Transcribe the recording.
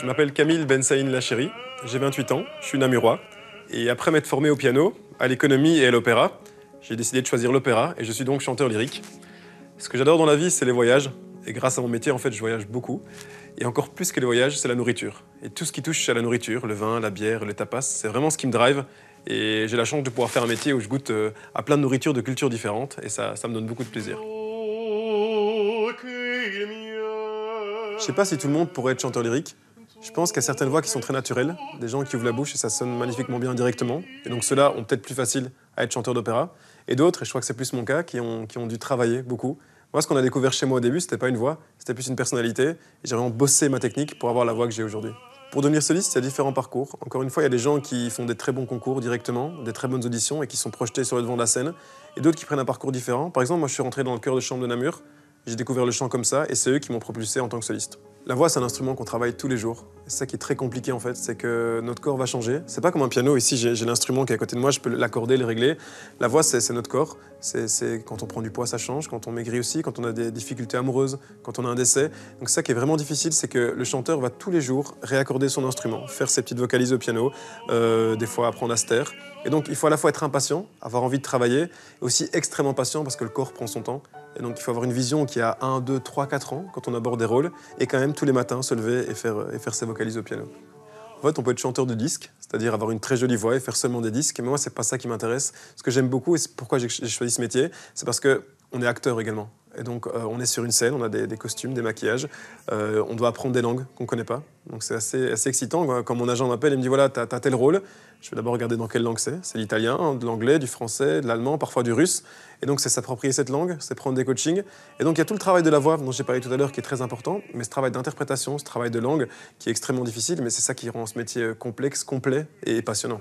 Je m'appelle Camille Ben Saïn Lacheri, j'ai 28 ans, je suis namurois. Et après m'être formé au piano, à l'économie et à l'opéra, j'ai décidé de choisir l'opéra et je suis donc chanteur lyrique. Ce que j'adore dans la vie, c'est les voyages. Et grâce à mon métier, en fait, je voyage beaucoup. Et encore plus que les voyages, c'est la nourriture. Et tout ce qui touche à la nourriture, le vin, la bière, les tapas, c'est vraiment ce qui me drive. Et j'ai la chance de pouvoir faire un métier où je goûte à plein de nourritures de cultures différentes. Et ça me donne beaucoup de plaisir. Je sais pas si tout le monde pourrait être chanteur lyrique. Je pense qu'il y a certaines voix qui sont très naturelles, des gens qui ouvrent la bouche et ça sonne magnifiquement bien directement. Et donc ceux-là ont peut-être plus facile à être chanteur d'opéra. Et d'autres, et je crois que c'est plus mon cas, qui ont dû travailler beaucoup. Moi, ce qu'on a découvert chez moi au début, c'était pas une voix, c'était plus une personnalité. Et j'ai vraiment bossé ma technique pour avoir la voix que j'ai aujourd'hui. Pour devenir soliste, il y a différents parcours. Encore une fois, il y a des gens qui font des très bons concours directement, des très bonnes auditions et qui sont projetés sur le devant de la scène. Et d'autres qui prennent un parcours différent. Par exemple, moi, je suis rentré dans le chœur de chambre de Namur. J'ai découvert le chant comme ça et c'est eux qui m'ont propulsé en tant que soliste. La voix, c'est un instrument qu'on travaille tous les jours. Et c'est ça qui est très compliqué en fait, c'est que notre corps va changer. C'est pas comme un piano, ici j'ai l'instrument qui est à côté de moi, je peux l'accorder, le régler. La voix, c'est notre corps. C'est quand on prend du poids, ça change, quand on maigrit aussi, quand on a des difficultés amoureuses, quand on a un décès. Donc ça qui est vraiment difficile, c'est que le chanteur va tous les jours réaccorder son instrument, faire ses petites vocalises au piano, des fois apprendre à se taire. Et donc il faut à la fois être impatient, avoir envie de travailler, et aussi extrêmement patient parce que le corps prend son temps. Et donc il faut avoir une vision qui a 1, 2, 3, 4 ans quand on aborde des rôles, et quand même tous les matins se lever et faire ses vocalises au piano. En fait, on peut être chanteur de disques, c'est-à-dire avoir une très jolie voix et faire seulement des disques. Mais moi, c'est pas ça qui m'intéresse. Ce que j'aime beaucoup et c'est pourquoi j'ai choisi ce métier, c'est parce qu'on est acteur également. Et donc, on est sur une scène, on a des costumes, des maquillages. On doit apprendre des langues qu'on ne connaît pas. Donc, c'est assez excitant. Quand mon agent m'appelle et me dit voilà, t'as tel rôle, je vais d'abord regarder dans quelle langue c'est. C'est l'italien, de l'anglais, du français, de l'allemand, parfois du russe. Et donc, c'est s'approprier cette langue, c'est prendre des coachings. Et donc, il y a tout le travail de la voix dont j'ai parlé tout à l'heure qui est très important, mais ce travail d'interprétation, ce travail de langue qui est extrêmement difficile, mais c'est ça qui rend ce métier complexe, complet et passionnant.